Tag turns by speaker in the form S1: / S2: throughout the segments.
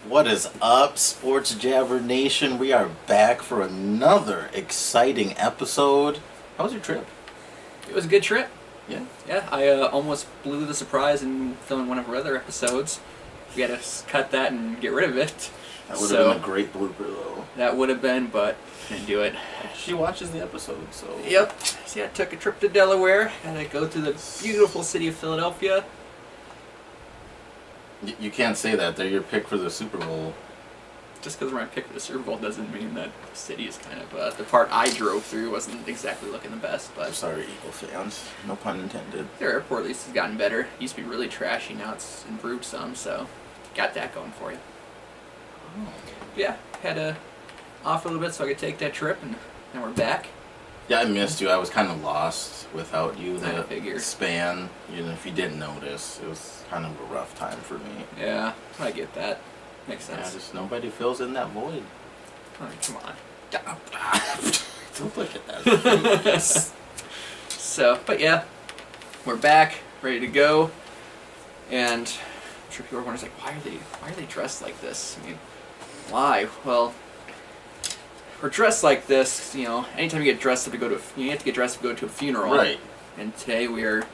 S1: What is up, Sports Jabber Nation? We are back for another exciting episode. How was your trip?
S2: It was a good trip.
S1: Yeah.
S2: Yeah, I almost blew the surprise in filming one of our other episodes. We had to cut that and get rid of it.
S1: That would have been a great blooper, though.
S2: That would have been, but didn't do it.
S1: She watches the episode, so...
S2: Yep. So yeah, I took a trip to Delaware, and I go to the beautiful city of Philadelphia.
S1: You can't say that. They're your pick for the Super Bowl.
S2: Just because we're my pick for the Super Bowl doesn't mean that the city is kind of... the part I drove through wasn't exactly looking the best, but...
S1: I'm sorry, Eagle fans. No pun intended.
S2: Their airport at least has gotten better. It used to be really trashy, now it's improved some, so... Got that going for you.
S1: Oh.
S2: Yeah, had to off a little bit so I could take that trip, and now we're back.
S1: Yeah, I missed you. I was kind of lost without you.
S2: I
S1: The
S2: figured.
S1: span, if you didn't notice, it was kind of a rough time for me.
S2: Yeah, I get that. Makes sense.
S1: Yeah, just nobody fills in that void.
S2: Alright, come on.
S1: Don't look at that.
S2: So, but yeah, we're back, ready to go, and I'm sure people are wondering, like, why are they dressed like this? I mean, why? Well, we're dressed like this, anytime you get dressed up to go to you have to get dressed up to go to a funeral.
S1: Right.
S2: And today we are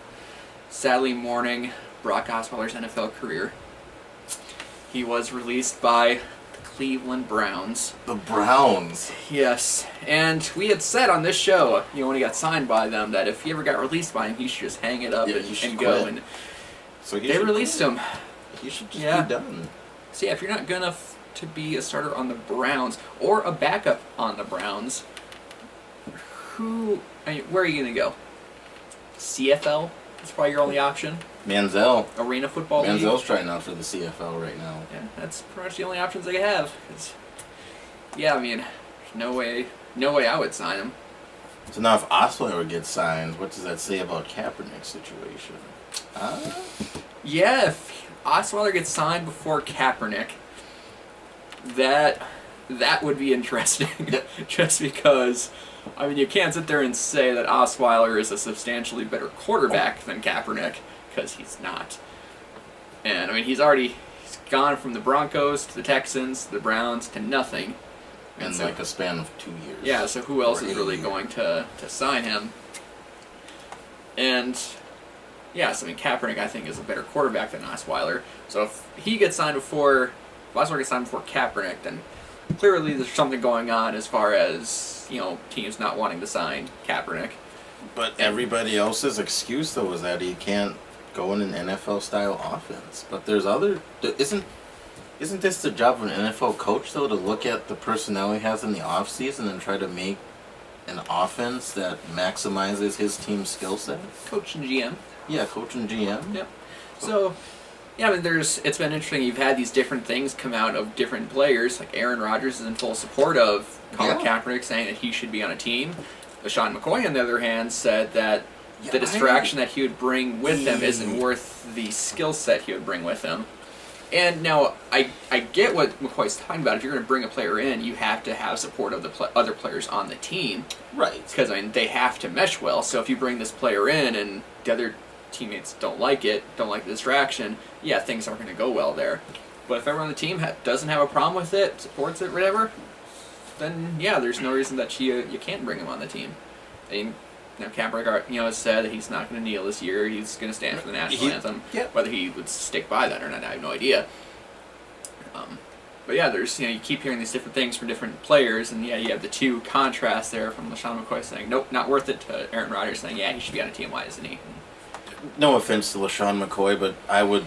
S2: sadly mourning Brock Osweiler's NFL career. He was released by the Cleveland Browns.
S1: The Browns.
S2: Yes, and we had said on this show, when he got signed by them, that if he ever got released by him, he should just hang it up and go.
S1: Quit.
S2: And
S1: So
S2: they released him.
S1: He should just
S2: Yeah.
S1: be done.
S2: So yeah, if you're not good enough to be a starter on the Browns or a backup on the Browns, where are you going to go? CFL? That's probably your only option.
S1: Manziel.
S2: Arena Football League.
S1: Manziel's trying out for the CFL right now.
S2: Yeah, that's pretty much the only options they have. Yeah, I mean, no way I would sign him.
S1: So now if Osweiler gets signed, what does that say about Kaepernick's situation?
S2: Yeah, if Osweiler gets signed before Kaepernick, that would be interesting. Just because, I mean, you can't sit there and say that Osweiler is a substantially better quarterback than Kaepernick, because he's not. And, I mean, he's gone from the Broncos to the Texans to the Browns to nothing.
S1: In
S2: so,
S1: like a span of 2 years.
S2: Yeah, so who else
S1: Or
S2: is really
S1: 8
S2: going to sign him? And, yeah, so I mean, Kaepernick, I think, is a better quarterback than Osweiler. So if he gets signed before, if Osweiler gets signed before Kaepernick, then clearly there's something going on as far as, teams not wanting to sign Kaepernick.
S1: But everybody else's excuse, though, is that he can't go in an NFL-style offense. But there's Isn't this the job of an NFL coach, though, to look at the personnel he has in the offseason and try to make an offense that maximizes his team's skill set?
S2: Coach and GM.
S1: Yeah, coach and GM.
S2: Yep. So, yeah, I mean, it's been interesting. You've had these different things come out of different players. Like Aaron Rodgers is in full support of Colin Kaepernick, saying that he should be on a team. LaShawn McCoy, on the other hand, said that the distraction that he would bring with him isn't worth the skill set he would bring with him. And now, I get what McCoy's talking about. If you're going to bring a player in, you have to have support of the other players on the team.
S1: Right.
S2: Because, I mean, they have to mesh well. So if you bring this player in and the other teammates don't like the distraction, yeah, things aren't going to go well there. But if everyone on the team doesn't have a problem with it, supports it, whatever, then, yeah, there's no reason that you can't bring him on the team. And, Kaepernick, has said that he's not going to kneel this year. He's going to stand for the national anthem.
S1: Yep.
S2: Whether he would stick by that or not, I have no idea. But yeah, there's you keep hearing these different things from different players, and yeah, you have the two contrasts there from LaShawn McCoy saying nope, not worth it, to Aaron Rodgers saying yeah, he should be on a team. Why isn't he?
S1: No offense to LaShawn McCoy, but I would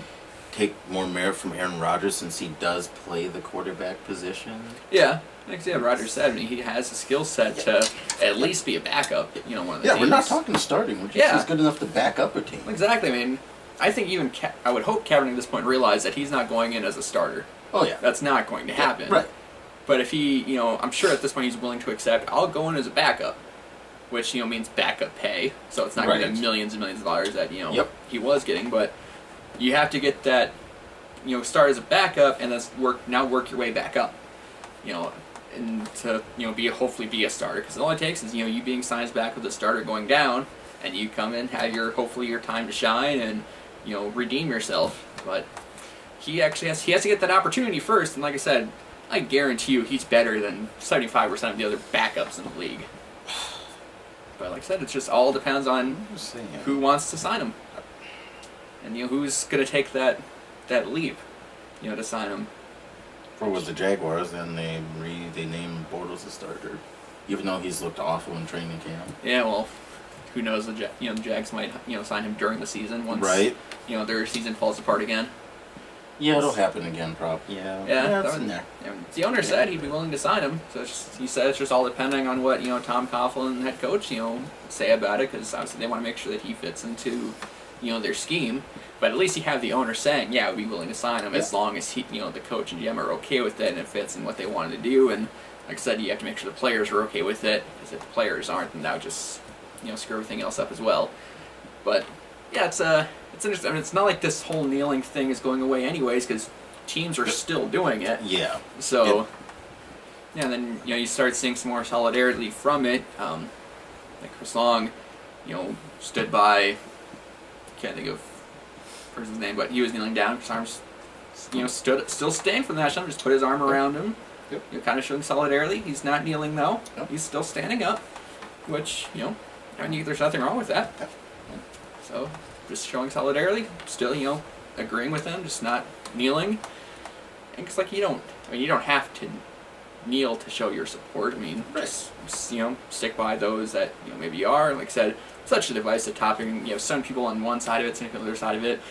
S1: take more merit from Aaron Rodgers since he does play the quarterback position.
S2: Yeah. Like Rodgers said, I mean, he has a skill set to at least be a backup, one of the teams.
S1: Yeah, we're not talking starting. We're just he's good enough to back up a team.
S2: Exactly. I mean, I think even I would hope Kaepernick at this point realized that he's not going in as a starter.
S1: Oh, yeah.
S2: That's not going to happen.
S1: Right.
S2: But if he, I'm sure at this point he's willing to accept, I'll go in as a backup, which, means backup pay. So it's not going to be millions and millions of dollars that, he was getting. But you have to get that, start as a backup and then work your way back up. And to hopefully be a starter, because all it takes is you being signed as back with the starter going down, and you come in, have hopefully your time to shine and redeem yourself. But he actually has to get that opportunity first. And like I said, I guarantee you he's better than 75% of the other backups in the league. But like I said, it just all depends on who wants to sign him, and who's going to take that leap, to sign him.
S1: For was the Jaguars, then they named Bortles a starter, even though he's looked awful in training camp.
S2: Yeah, well, who knows? The Jags might sign him during the season once their season falls apart again.
S1: Yeah, it'll happen again, probably.
S2: The owner said he'd be willing to sign him. So he said it's just all depending on what Tom Coughlin, head coach, say about it, because obviously they want to make sure that he fits into their scheme. But at least you have the owner saying, yeah, we'd be willing to sign him as long as the coach and GM are okay with it and it fits in what they wanted to do. And like I said, you have to make sure the players are okay with it, because if the players aren't, then that would just screw everything else up as well. But yeah, it's interesting. I mean, it's not like this whole kneeling thing is going away anyways, because teams are still doing it.
S1: Yeah.
S2: So, and then you start seeing some more solidarity from it. Like Chris Long, stood by. Can't think of the person's name, but he was kneeling down. Chris Arms, still staying for the national anthem. Just put his arm around him. Yep. Kind of showing solidarity. He's not kneeling though. Yep. He's still standing up, which I mean, there's nothing wrong with that. Yep. So. Just showing solidarity, still, agreeing with them, just not kneeling. And it's like you don't have to kneel to show your support. I mean, just stick by those that maybe you are. And like I said, such a divisive topic. Some people on one side of it, some people on the other side of it.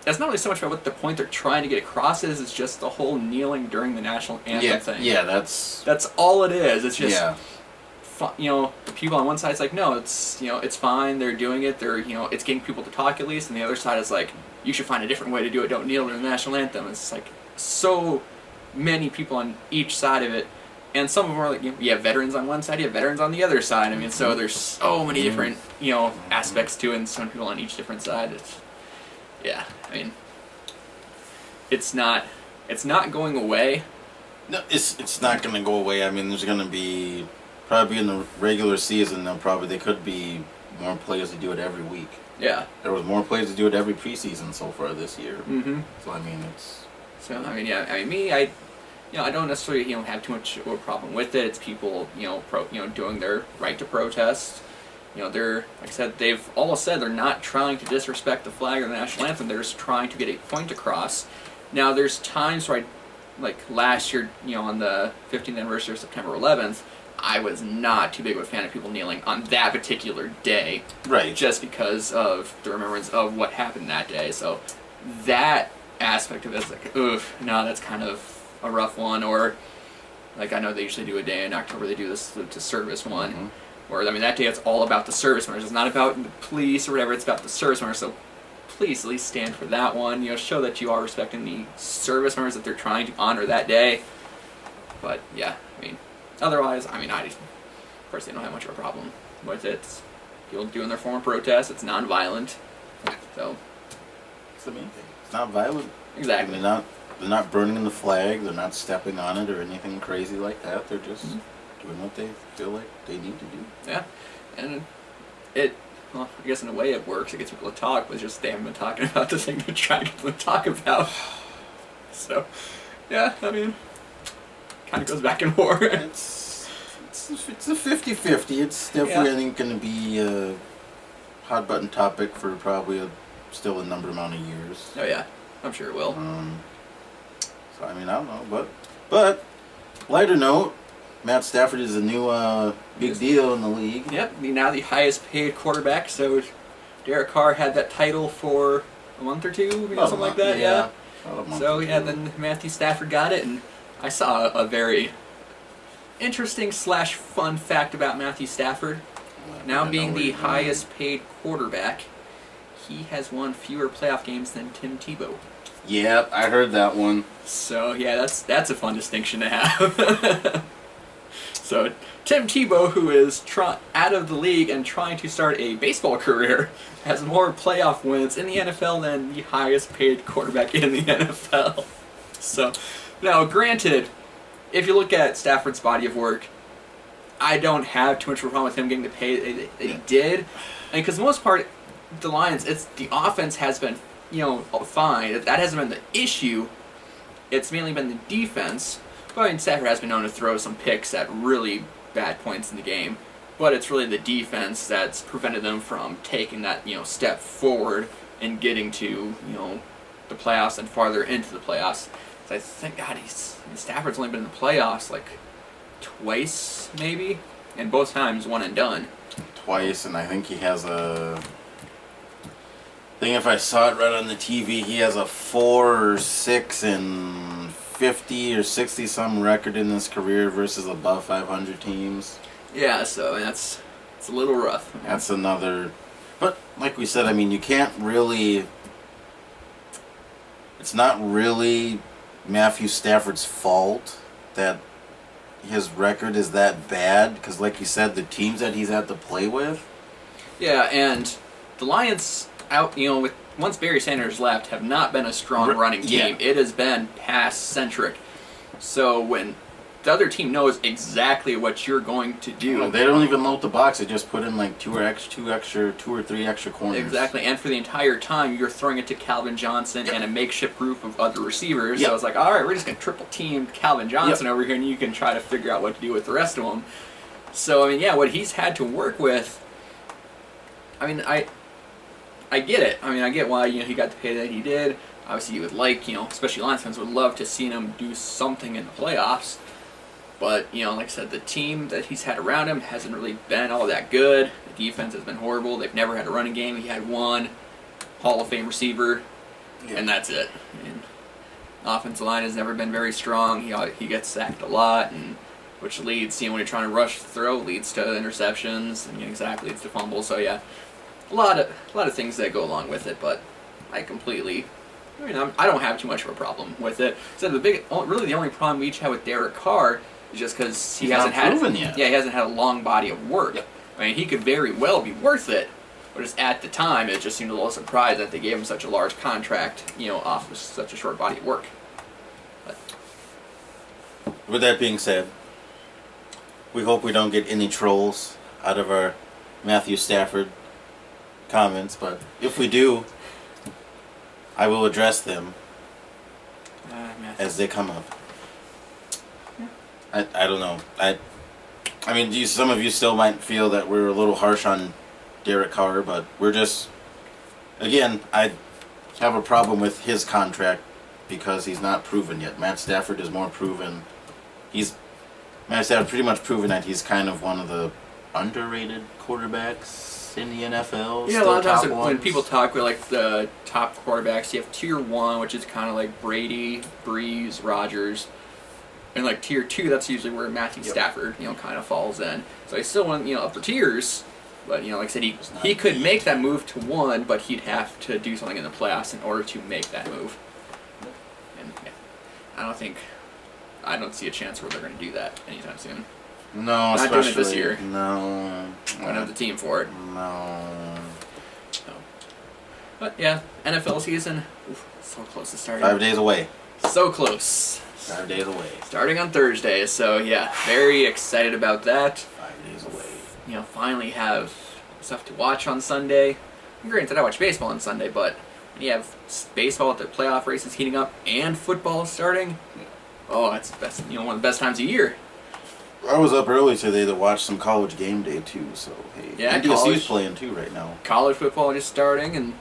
S2: That's not really so much about what the point they're trying to get across is. It's just the whole kneeling during the national anthem thing.
S1: Yeah, that's
S2: all it is. It's just. The people on one side is like, no, it's it's fine. They're doing it. They're it's getting people to talk at least. And the other side is like, you should find a different way to do it. Don't kneel during the national anthem. It's like so many people on each side of it, and some of them are like, you have veterans on one side, you have veterans on the other side. I mean, so there's so many different aspects to it, and some people on each different side. I mean, it's not going away.
S1: No, it's not going to go away. I mean, there's going to be. Probably in the regular season, they could be more players to do it every week.
S2: Yeah.
S1: There was more players to do it every preseason so far this year.
S2: Mm-hmm.
S1: So I mean, it's.
S2: So I mean, yeah. I mean, I don't necessarily have too much of a problem with it. It's people doing their right to protest. They're like I said, they've almost said they're not trying to disrespect the flag or the national anthem. They're just trying to get a point across. Now, there's times where like last year, on the 15th anniversary of September 11th. I was not too big of a fan of people kneeling on that particular day.
S1: Right.
S2: Just because of the remembrance of what happened that day. So that aspect of it is like, oof, no, that's kind of a rough one. Or, like, I know they usually do a day in October, they do this to service one. Mm-hmm. Where, I mean, that day it's all about the service members. It's not about the police or whatever, it's about the service members. So please at least stand for that one. Show that you are respecting the service members that they're trying to honor that day. But, yeah, I mean... Otherwise, I mean, I personally don't have much of a problem with it. It's people doing their form of protest. It's non-violent. So,
S1: it's the main thing. It's not violent.
S2: Exactly.
S1: They're not burning the flag. They're not stepping on it or anything crazy like that. They're just doing what they feel like they need to do.
S2: Yeah, and well, I guess in a way it works. It gets people to talk, but it's just they haven't been talking about the thing they're trying to get them to talk about. So, yeah, I mean... kind of goes back and forth.
S1: It's a 50-50. It's definitely, I think, going to be a hot button topic for probably still a number amount of years.
S2: Oh yeah, I'm sure it will.
S1: So I mean, I don't know, but lighter note, Matt Stafford is a new big deal in the league.
S2: Yep, now the highest paid quarterback. So Derek Carr had that title for a month or two, something like that. Yeah. So then Matthew Stafford got it, and I saw a very interesting / fun fact about Matthew Stafford. Now being the highest paid quarterback, he has won fewer playoff games than Tim Tebow.
S1: Yep, I heard that one.
S2: So yeah, that's a fun distinction to have. So Tim Tebow, who is out of the league and trying to start a baseball career, has more playoff wins in the NFL than the highest paid quarterback in the NFL. So, now granted, if you look at Stafford's body of work, I don't have too much of a problem with him getting the pay that he did. And because the most part, the Lions, the offense has been, fine. That hasn't been the issue. it's mainly been the defense. But I mean, Stafford has been known to throw some picks at really bad points in the game. But it's really the defense that's prevented them from taking that step forward and getting to the playoffs and farther into the playoffs. So I think Stafford's only been in the playoffs like twice maybe, and both times one and done.
S1: Twice, and I think he has a. I think if I saw it right on the TV, he has a 4-6 and 50 or 60 some record in his career versus above 500 teams.
S2: Yeah, so it's a little rough.
S1: That's another. But like we said, I mean, you can't really. It's not really Matthew Stafford's fault that his record is that bad, because like you said, the teams that he's had to play with.
S2: Yeah, and the Lions out, with once Barry Sanders left, have not been a strong running team.
S1: Yeah.
S2: It has been pass centric. So when the other team knows exactly what you're going to do,
S1: They don't even load the box. They just put in like two or three extra corners.
S2: Exactly, and for the entire time, you're throwing it to Calvin Johnson and a makeshift group of other receivers.
S1: Yep.
S2: So it's like, all right, we're just going to triple team Calvin Johnson over here, and you can try to figure out what to do with the rest of them. So, I mean, what he's had to work with, I mean, I get it. I mean, I get why, he got the pay that he did. Obviously, you would like, especially Lions fans would love to see him do something in the playoffs. But, like I said, the team that he's had around him hasn't really been all that good. The defense has been horrible. They've never had a running game. He had one Hall of Fame receiver, and that's it. And offensive line has never been very strong. He gets sacked a lot, and which leads, when you're trying to rush the throw, leads to interceptions, and exactly leads to fumbles. So, yeah, a lot of things that go along with it, but I don't have too much of a problem with it. So the only problem we each have with Derek Carr is just because he hasn't had
S1: proven yet.
S2: Yeah, he hasn't had a long body of work.
S1: Yep.
S2: I mean, he could very well be worth it, but just at the time, it just seemed a little surprised that they gave him such a large contract, off of such a short body of work. But
S1: With that being said, we hope we don't get any trolls out of our Matthew Stafford comments, but if we do, I will address them as they come up. I don't know. I mean, some of you still might feel that we're a little harsh on Derek Carr, but we're just, again, I have a problem with his contract because he's not proven yet. Matt Stafford is more proven. Matt Stafford pretty much proven that he's kind of one of the underrated quarterbacks in the NFL.
S2: yeah, a lot of times when people talk with like the top quarterbacks, you have tier 1, which is kind of like Brady, Breeze, Rodgers. And like tier 2, that's usually where Matthew Stafford, kind of falls in. So he's still one, upper tiers. But like I said, he could make that move to 1, but he'd have to do something in the playoffs in order to make that move. And I don't see a chance where they're going to do that anytime soon.
S1: No,
S2: Not doing it this year.
S1: No.
S2: I don't have the team for it.
S1: No.
S2: So. But yeah, NFL season, so close to starting.
S1: 5 days away.
S2: So close.
S1: 5 days away.
S2: Starting on Thursday, so yeah, very excited about that.
S1: 5 days away.
S2: Finally have stuff to watch on Sunday. Granted, I watch baseball on Sunday, but when you have baseball with the playoff races heating up and football starting, that's the best. One of the best times of year.
S1: I was up early today to watch some college game day too. So hey,
S2: Yeah,
S1: NDSU's playing too right now.
S2: College football just starting, and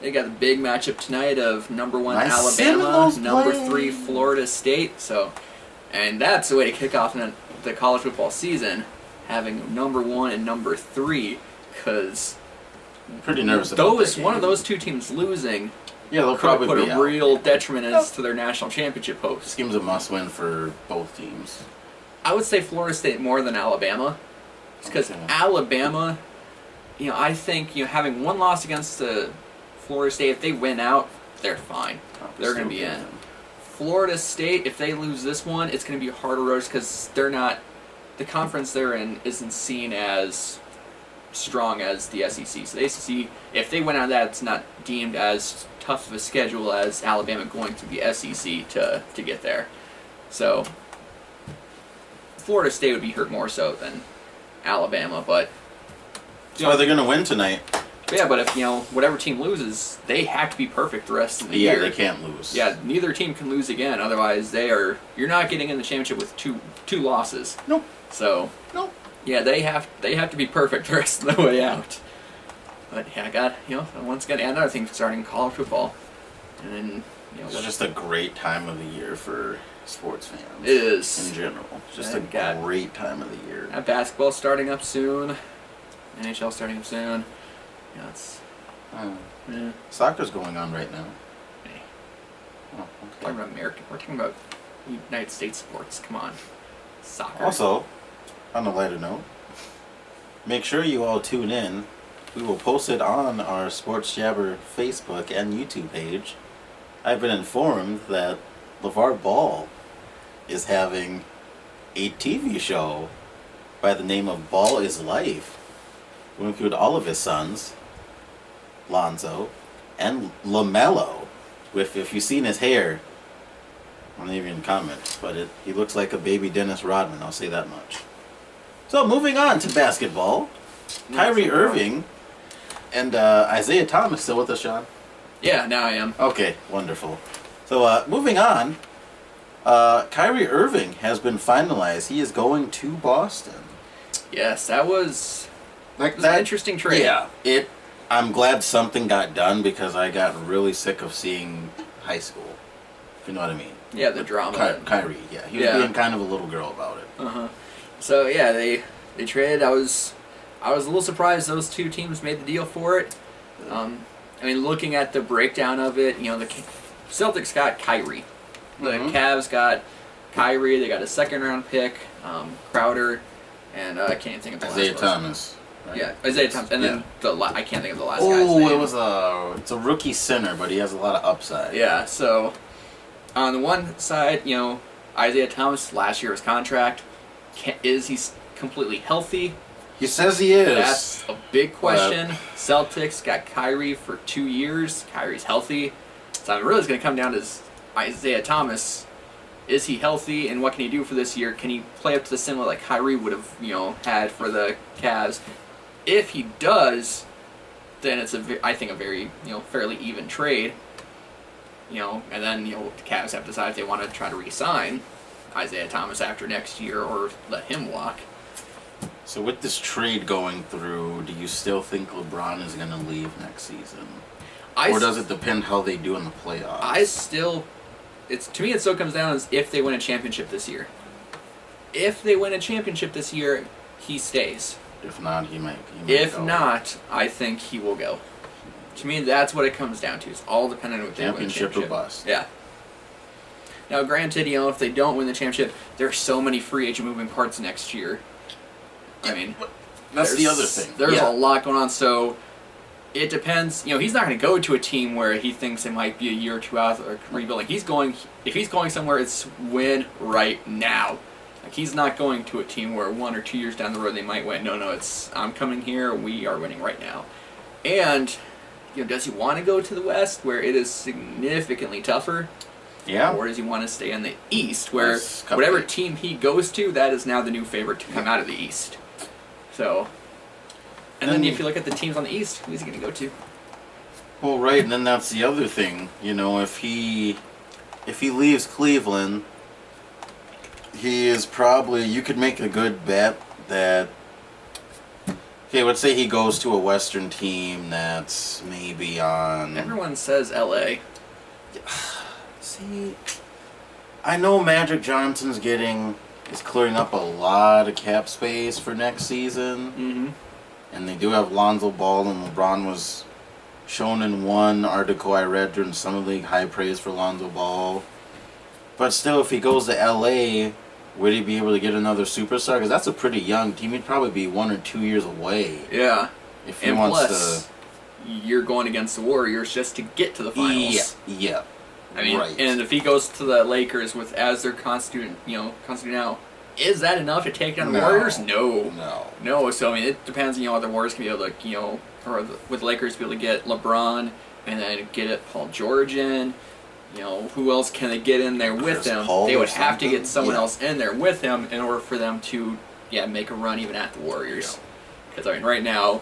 S2: they got the big matchup tonight of number 1
S1: Nice
S2: Alabama,
S1: Seminoles
S2: number
S1: playing.
S2: 3 Florida State. So, and that's the way to kick off the college football season, having number 1 and number 3, because
S1: Pretty nervous about that
S2: one of
S1: game.
S2: those two teams losing
S1: Yeah, they'll
S2: could
S1: probably
S2: put
S1: be
S2: a
S1: out.
S2: real detriment as to their national championship
S1: This
S2: hopes.
S1: game's a must-win for both teams.
S2: I would say Florida State more than Alabama, because
S1: Okay.
S2: Alabama, I think having one loss against the Florida State, if they win out, they're fine. They're going to be in. Florida State, if they lose this one, it's going to be a harder road because they're not. The conference they're in isn't seen as strong as the SEC. So the SEC, if they win out of that, it's not deemed as tough of a schedule as Alabama going to the SEC to get there. So Florida State would be hurt more so than Alabama, but
S1: That's why they're going to win tonight.
S2: But if whatever team loses, they have to be perfect the rest of the year.
S1: Yeah, they can't lose.
S2: Yeah, neither team can lose again. Otherwise, you're not getting in the championship with two losses.
S1: Nope.
S2: So
S1: Nope.
S2: yeah, they have to be perfect the rest of the way out. But yeah, I got once again another thing starting college football, and then
S1: it's just a great time of the year for sports fans.
S2: It is
S1: in general. Just
S2: and
S1: a great time of the year.
S2: Basketball starting up soon, NHL starting up soon. Yeah, it's
S1: Soccer's going on right now.
S2: Hey.
S1: Oh, okay.
S2: We're talking about American. We're talking about United States sports. Come on, soccer.
S1: Also, on a lighter note, make sure you all tune in. We will post it on our Sports Jabber Facebook and YouTube page. I've been informed that LeVar Ball is having a TV show by the name of Ball is Life. We'll include all of his sons, Lonzo, and LaMelo. If you've seen his hair, I'm not even comment, but he looks like a baby Dennis Rodman, I'll say that much. So moving on to basketball, Kyrie Irving and Isaiah Thomas still with us, Sean?
S2: Yeah, now I am.
S1: Okay, wonderful. So moving on, Kyrie Irving has been finalized. He is going to Boston.
S2: Yes, that was an interesting trade.
S1: Yeah, I'm glad something got done because I got really sick of seeing high school. If you know what I mean.
S2: Yeah, the drama.
S1: Kyrie, yeah, he was being kind of a little girl about it.
S2: So yeah, they traded. I was a little surprised those two teams made the deal for it. I mean, looking at the breakdown of it, the Celtics got Kyrie. The Cavs got Kyrie. They got a second-round pick, Crowder, and I can't think of the
S1: Isaiah
S2: last
S1: Thomas. Right?
S2: Yeah, Isaiah Thomas, and then I can't think of the last guy's name.
S1: It's a rookie center, but he has a lot of upside.
S2: Yeah. So on the one side, Isaiah Thomas last year his contract. Is he completely healthy?
S1: He says he is.
S2: That's a big question. Celtics got Kyrie for 2 years. Kyrie's healthy. So I'm really it's going to come down to Isaiah Thomas. Is he healthy, and what can he do for this year? Can he play up to the similar like Kyrie would have, had for the Cavs? If he does, then it's I think a very, fairly even trade. And then, the Cavs have to decide if they want to try to re-sign Isaiah Thomas after next year or let him walk.
S1: So with this trade going through, do you still think LeBron is going to leave next season? Or does it depend how they do in the playoffs?
S2: To me it still comes down as if they win a championship this year. If they win a championship this year, he stays.
S1: If not, he might
S2: If
S1: go.
S2: not, I think he will go. To me, that's what it comes down to. It's all dependent on what they win a championship.
S1: Or bust.
S2: Yeah. Now, granted, if they don't win the championship, there are so many free agent moving parts next year. I mean,
S1: that's the other thing.
S2: There's a lot going on, so it depends. He's not going to go to a team where he thinks it might be a year or two out or rebuilding. If he's going somewhere, it's win right now. Like, he's not going to a team where 1 or 2 years down the road they might win. No, it's I'm coming here. We are winning right now. And does he want to go to the West where it is significantly tougher?
S1: Yeah.
S2: Or does he want to stay in the East where whatever team he goes to, that is now the new favorite to come out of the East? So, and then if you look at the teams on the East, who's he going to go to?
S1: Well, right, and then that's the other thing. If he leaves Cleveland, he is probably, you could make a good bet that, okay, let's say he goes to a Western team that's maybe on...
S2: Everyone says LA.
S1: See, I know Magic Johnson's is clearing up a lot of cap space for next season.
S2: Mm-hmm.
S1: And they do have Lonzo Ball, and LeBron was shown in one article I read during Summer League high praise for Lonzo Ball. But still, if he goes to LA, would he be able to get another superstar? Because that's a pretty young team. He'd probably be 1 or 2 years away.
S2: Yeah.
S1: If he wants
S2: you're going against the Warriors just to get to the finals.
S1: Yeah.
S2: I mean,
S1: right.
S2: And if he goes to the Lakers as their constituent now, is that enough to take down the Warriors? No. So I mean, it depends. The Warriors can be able to, with the Lakers be able to get LeBron and then get it Paul George in. Who else can they get in there with them? They would have to get someone else in there with him in order for them to, make a run even at the Warriors. Because I mean, right now,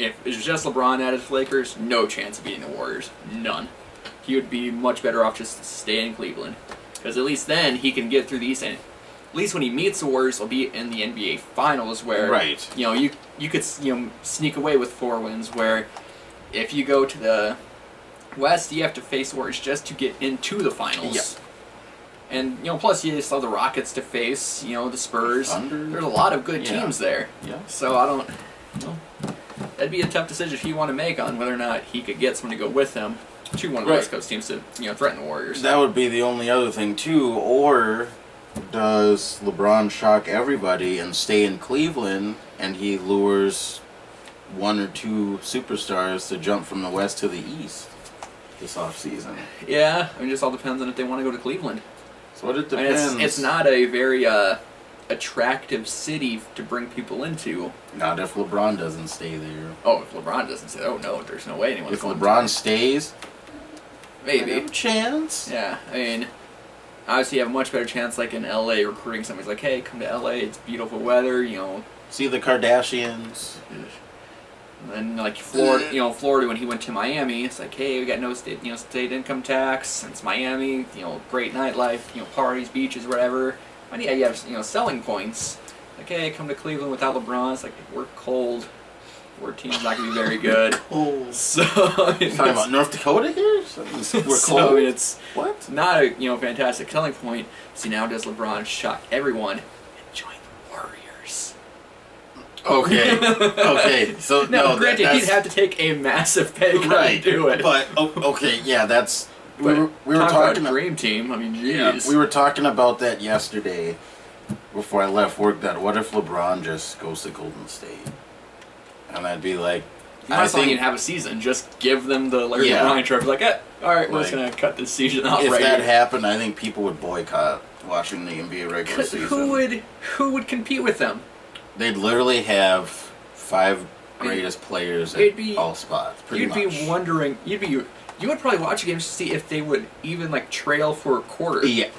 S2: if it was just LeBron at his Lakers, no chance of beating the Warriors. None. He would be much better off just staying in Cleveland. Because at least then he can get through the East. And at least when he meets the Warriors, he'll be in the NBA Finals where you could sneak away with 4 wins. Where if you go to the West, you have to face the Warriors just to get into the Finals.
S1: Yeah.
S2: And plus you still have the Rockets to face. The Spurs.
S1: Thunder.
S2: There's a lot of good teams there.
S1: Yeah.
S2: So I don't. That'd be a tough decision if you want to make on whether or not he could get someone to go with him to one of the West Coast teams to threaten the Warriors.
S1: That would be the only other thing too. Or does LeBron shock everybody and stay in Cleveland, and he lures 1 or 2 superstars to jump from the West to the East this offseason?
S2: Yeah, it just all depends on if they want to go to Cleveland.
S1: So it depends.
S2: It's not a very attractive city to bring people into.
S1: Not if LeBron doesn't stay there.
S2: Oh, if LeBron doesn't stay, no, there's no way anyone's
S1: If
S2: going
S1: LeBron
S2: to.
S1: stays,
S2: Maybe.
S1: have a chance.
S2: Yeah, I mean, obviously you have a much better chance like in LA recruiting somebody's like, hey, come to LA, it's beautiful weather,
S1: See the Kardashians.
S2: And like Florida, Florida when he went to Miami, it's like, hey, we got no state income tax. It's Miami, great nightlife, parties, beaches, whatever. And yeah, you have selling points. Like, hey, come to Cleveland without LeBron. It's like we're cold. Our team's not gonna be very good.
S1: Oh,
S2: so
S1: talking about North Dakota here? We're cold.
S2: It's
S1: what?
S2: Not a fantastic selling point. See, now does LeBron shock everyone and join the Warriors?
S1: Okay. Okay. So
S2: no, granted, he'd have to take a massive pay cut to do it.
S1: But okay, yeah, that's we were
S2: talking
S1: talking
S2: about a dream team. I mean, jeez.
S1: Yeah, we were talking about that yesterday before I left work. That what if LeBron just goes to Golden State, and I'd be like,
S2: I think you'd have a season. Just give them the Larry LeBron trophy. Like, all right, we're just gonna cut this season off.
S1: If
S2: right
S1: that
S2: here.
S1: happened, I think people would boycott watching the NBA regular season.
S2: Who would compete with them?
S1: They'd literally have 5 greatest players at all spots. Pretty much.
S2: You'd be wondering. You would probably watch games to see if they would even trail for a quarter.
S1: Yeah.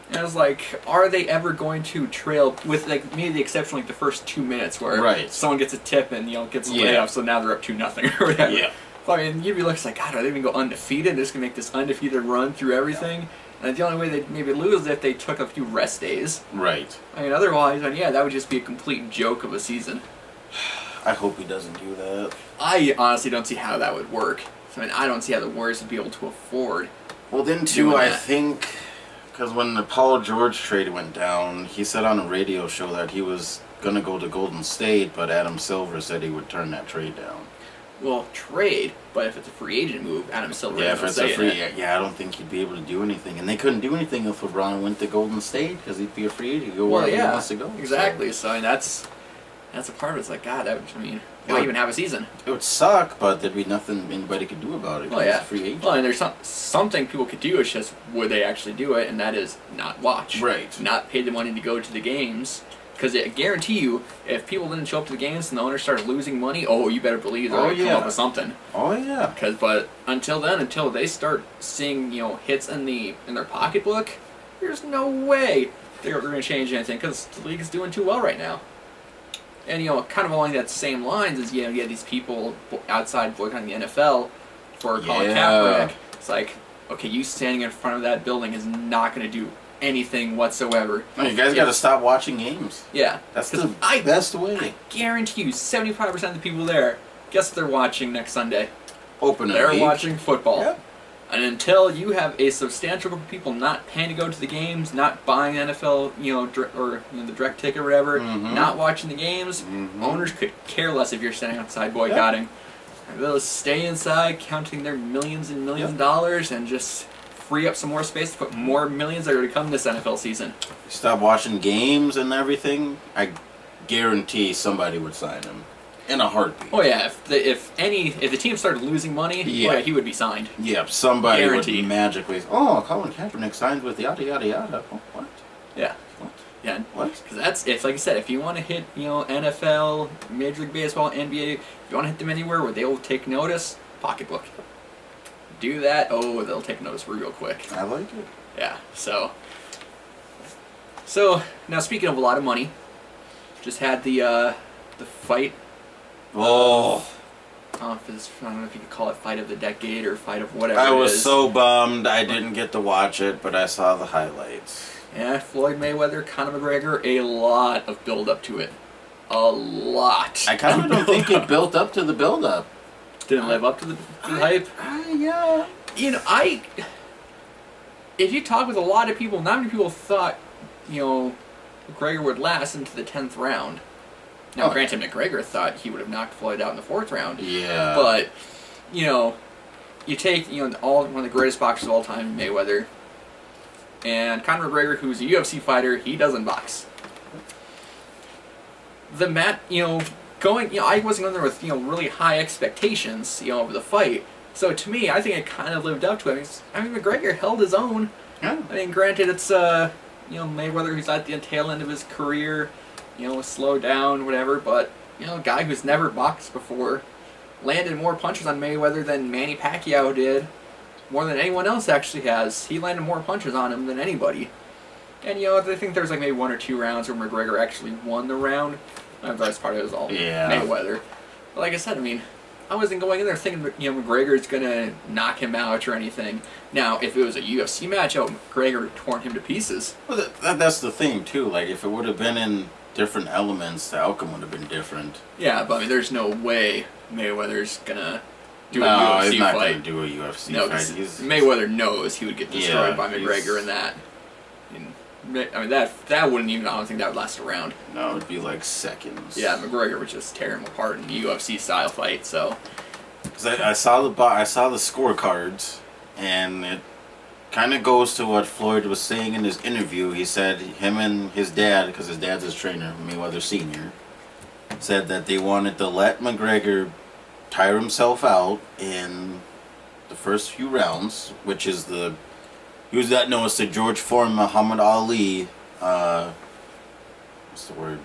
S2: And I was like, are they ever going to trail with maybe the exception the first 2 minutes where someone gets a tip and gets a layup, so now they're up 2-0 or whatever.
S1: Yeah.
S2: So, I mean, you'd be looking God, are they going to go undefeated? They're just going to make this undefeated run through everything. Yeah. And the only way they'd maybe lose is if they took a few rest days.
S1: Right.
S2: I mean, otherwise, that would just be a complete joke of a season.
S1: I hope he doesn't do that.
S2: I honestly don't see how that would work. I mean, I don't see how the Warriors would be able to afford.
S1: Well, then too, I think, because when the Paul George trade went down, he said on a radio show that he was gonna go to Golden State, but Adam Silver said he would turn that trade down.
S2: Well, trade, but if it's a free agent move, Adam Silver.
S1: Yeah, if it's a free, I don't think he'd be able to do anything, and they couldn't do anything if LeBron went to Golden State because he'd be a free agent. Go wherever he wants to go.
S2: Exactly. So I mean, that's a part of it. It's like God. Why even have a season?
S1: It would suck, but there'd be nothing anybody could do about it.
S2: Well, yeah.
S1: It's a free agent.
S2: Well, and there's something people could do. It's just would they actually do it, and that is not watch.
S1: Right.
S2: Not pay the money to go to the games. Because I guarantee you, if people didn't show up to the games and the owners started losing money, you better believe they're going to come up with something.
S1: Oh yeah.
S2: But until then, until they start seeing hits in their pocketbook, there's no way they're going to change anything. Because the league is doing too well right now. And kind of along that same lines is you have these people outside boycotting the NFL for Colin Kaepernick. It's like, okay, you standing in front of that building is not going to do anything whatsoever.
S1: No, you guys got to stop watching games.
S2: Yeah,
S1: that's the best way.
S2: I guarantee you, 75% of the people there, guess what they're watching next Sunday? They're watching football. Yep. And until you have a substantial group of people not paying to go to the games, not buying NFL, the direct ticket or whatever, not watching the games, owners could care less if you're standing outside boycotting. Yep. They'll stay inside, counting their millions and millions of dollars, and just free up some more space to put more millions that are to come this NFL season.
S1: Stop watching games and everything. I guarantee somebody would sign him. In a heartbeat.
S2: Oh yeah, if the team started losing money, he would be signed.
S1: Yeah, somebody would magically. Oh, Colin Kaepernick signed with yada yada yada. Oh, what?
S2: Yeah.
S1: What?
S2: Yeah.
S1: What?
S2: Because it's like I said, if you want to hit NFL, Major League Baseball, NBA, if you want to hit them anywhere where they will take notice, pocketbook. Do that. Oh, they'll take notice real quick.
S1: I like it.
S2: Yeah. So now speaking of a lot of money, just had the fight.
S1: Oh,
S2: I don't know if you could call it fight of the decade or fight of whatever.
S1: I
S2: it
S1: was
S2: is.
S1: so bummed I didn't get to watch it, but I saw the highlights.
S2: Yeah, Floyd Mayweather, Conor McGregor, a lot of build up to it. A lot.
S1: I kind of don't think it built up to the build-up.
S2: Didn't live up to the hype.
S1: Yeah.
S2: You know, if you talk with a lot of people, not many people thought, McGregor would last into the 10th round. Now, granted, McGregor thought he would have knocked Floyd out in the 4th round.
S1: Yeah.
S2: But, you take, one of the greatest boxers of all time, Mayweather, and Conor McGregor, who's a UFC fighter, he doesn't box. I wasn't going there with, really high expectations, of the fight. So to me, I think it kind of lived up to it. McGregor held his own.
S1: Yeah.
S2: Granted, it's, Mayweather, who's at the tail end of his career, slowed down, whatever, but, a guy who's never boxed before landed more punches on Mayweather than Manny Pacquiao did, more than anyone else actually has. He landed more punches on him than anybody. And, I think there's maybe 1 or 2 rounds where McGregor actually won the round. The rest part of it was all Mayweather. But like I said, I wasn't going in there thinking, McGregor's going to knock him out or anything. Now, if it was a UFC match, McGregor would have torn him to pieces.
S1: Well, that's the thing, too. Like, if it would have been in different elements, the outcome would have been different.
S2: Yeah, but, there's no way Mayweather's going to do a UFC
S1: No,
S2: fight.
S1: he's not going to do a UFC
S2: No,
S1: fight.
S2: Mayweather knows he would get destroyed by McGregor in that. That wouldn't even, I don't think that would last a round.
S1: No, it'd be like seconds.
S2: Yeah, McGregor would just tear him apart in the UFC style fight. So,
S1: because I saw the scorecards, and it kind of goes to what Floyd was saying in his interview. He said him and his dad, because his dad's his trainer, Mayweather Senior, said that they wanted to let McGregor tire himself out in the first few rounds, which is use that known as the George Foreman, Muhammad Ali, what's the word?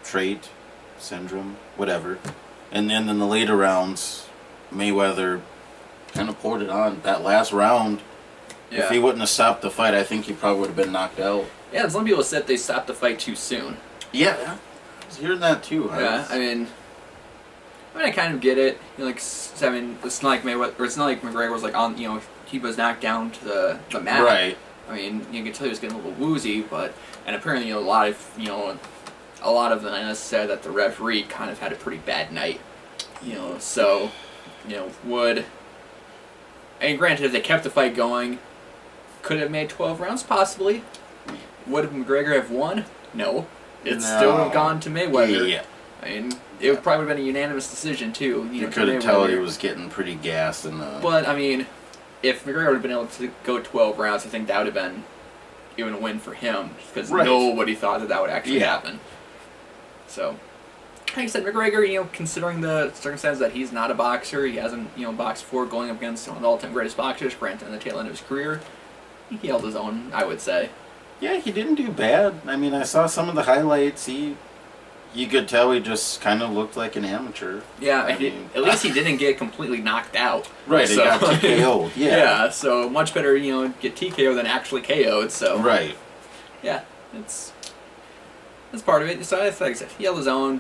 S1: Trait, syndrome, whatever. And then in the later rounds, Mayweather kind of poured it on. That last round, if he wouldn't have stopped the fight, I think he probably would have been knocked out.
S2: Yeah, some people said they stopped the fight too soon.
S1: Yeah, I was hearing that too.
S2: I kind of get it. It's not like Mayweather, or it's not like McGregor was on, he was knocked down to the mat.
S1: Right.
S2: You can tell he was getting a little woozy, and apparently, a lot of the analysts said that the referee kind of had a pretty bad night. Granted, if they kept the fight going, could have made 12 rounds, possibly. Would McGregor have won? No. It still would have gone to Mayweather.
S1: Yeah.
S2: It would probably have been a unanimous decision, too.
S1: You could tell he was getting pretty gassed in the...
S2: But, if McGregor would have been able to go 12 rounds, I think that would have been even a win for him, because nobody thought that would actually happen. So, like I said, McGregor, considering the circumstances that he's not a boxer, he hasn't, boxed before, going up against one of the all-time greatest boxers, granted on the tail end of his career, he held his own, I would say.
S1: Yeah, he didn't do bad. I saw some of the highlights. You could tell he just kind of looked like an amateur.
S2: Yeah, at least he didn't get completely knocked out.
S1: Right, he got TKO'd, yeah.
S2: Yeah, so much better, get TKO'd than actually KO'd, so...
S1: Right.
S2: Yeah, that's part of it. So, like I said, he held his own.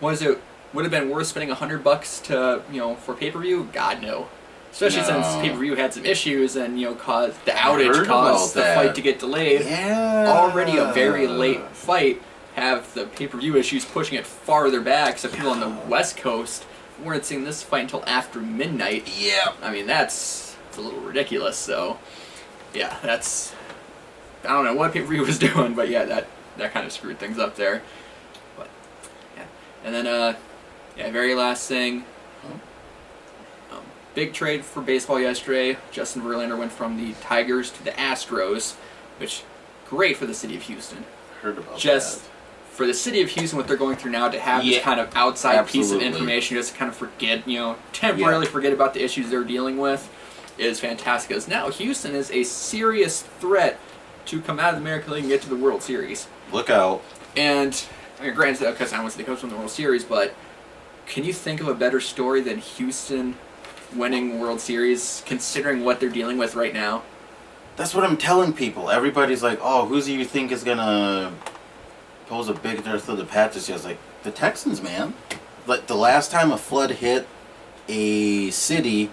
S2: Would have been worth spending $100 to, for pay-per-view? God, no. Especially since pay-per-view had some issues and, caused the outage, caused the fight to get delayed.
S1: Yeah.
S2: Already a very late fight. Have the pay-per-view issues pushing it farther back, so people on the West Coast weren't seeing this fight until after midnight.
S1: Yeah.
S2: That's a little ridiculous, so yeah, that's... I don't know what pay-per-view was doing, but yeah, that kind of screwed things up there. But, yeah. And then, very last thing, big trade for baseball yesterday. Justin Verlander went from the Tigers to the Astros, which, great for the city of Houston.
S1: Heard about
S2: that. For the city of Houston, what they're going through now, to have this kind of outside piece of information, just to kind of forget, temporarily forget about the issues they're dealing with, is fantastic. Because now Houston is a serious threat to come out of the American League and get to the World Series.
S1: Look out.
S2: And, granted, because I want to say they coach from the World Series, but can you think of a better story than Houston winning World Series, considering what they're dealing with right now?
S1: That's what I'm telling people. Everybody's like, oh, who do you think is going to pose a big threat to the Patriots? I was like, the Texans, man. Like, the last time a flood hit a city,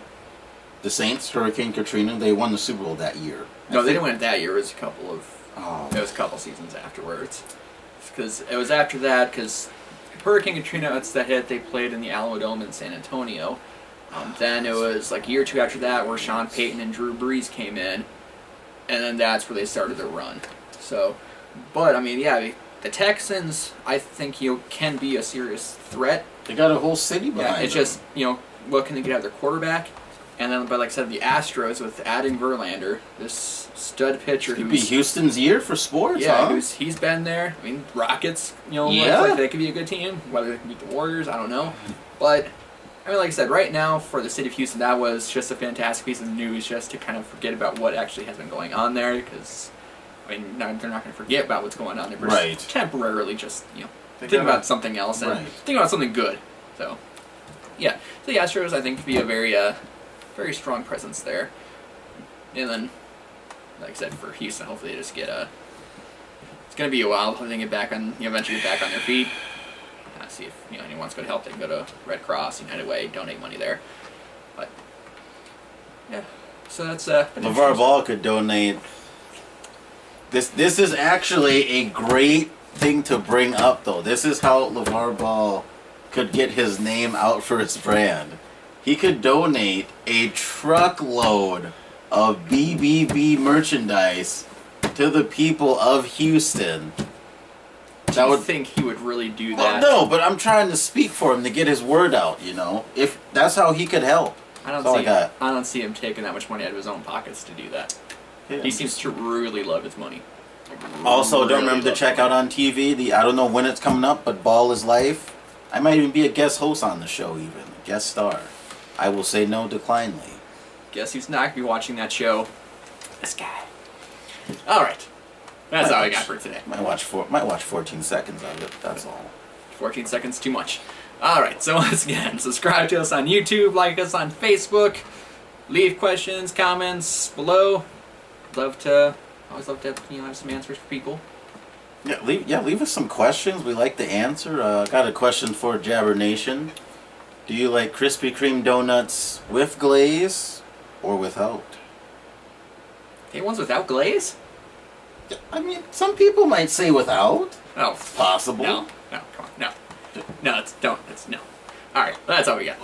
S1: the Saints, Hurricane Katrina, they won the Super Bowl that year.
S2: No, they didn't win it that year. It was a couple of.
S1: Oh.
S2: It was a couple seasons afterwards. Because it was after that. Because Hurricane Katrina, that's the hit. They played in the Alamo Dome in San Antonio. Then it was like a year or two after that where Sean Payton and Drew Brees came in, and then that's where they started their run. So, but I mean, yeah, the Texans, I think can be a serious threat.
S1: They got a whole city behind
S2: them. It's just what can they get out of their quarterback, and then but like I said, the Astros with adding Verlander, this stud pitcher
S1: could be Houston's year for sports.
S2: Yeah,
S1: huh?
S2: he's been there. I mean, Rockets, look
S1: Yeah.
S2: like they could be a good team. Whether they can beat the Warriors, I don't know, but. I mean, like I said, right now for the city of Houston, that was just a fantastic piece of news, just to kind of forget about what actually has been going on there. Because, I mean, they're not going to forget about what's going on there, but
S1: right.
S2: just temporarily, just think about something else and think about something good. So, yeah, so the Astros, I think, could be a very strong presence there. And then, like I said, for Houston, hopefully they just get a. It's going to be a while before they get back on, eventually get back on their feet. See if anyone's going to help. They can go to Red Cross, United Way, donate money there. But yeah, so that's
S1: LeVar Ball could donate. This is actually a great thing to bring up, though. This is how LeVar Ball could get his name out for his brand. He could donate a truckload of BBB merchandise to the people of Houston.
S2: I would think he would really do that.
S1: Well, no, but I'm trying to speak for him to get his word out. If that's how he could help.
S2: I don't see him taking that much money out of his own pockets to do that. Yeah. He seems to really love his money.
S1: Also, don't remember to check out on TV. I don't know when it's coming up, but Ball is Life. I might even be a guest host on the show, even guest star. I will say no declinely.
S2: Guess who's not gonna be watching that show? This guy. All right. That's all I got for today.
S1: Might watch 14 seconds of it, that's all.
S2: 14 seconds too much. Alright, so once again, subscribe to us on YouTube, like us on Facebook, leave questions, comments below. Always love to have some answers for people.
S1: Leave us some questions. We like to answer. Got a question for Jabber Nation. Do you like Krispy Kreme donuts with glaze or without?
S2: Okay, ones without glaze?
S1: I mean, some people might say without.
S2: Oh,
S1: it's possible.
S2: No, come on, no. No, no. Alright, that's all we got.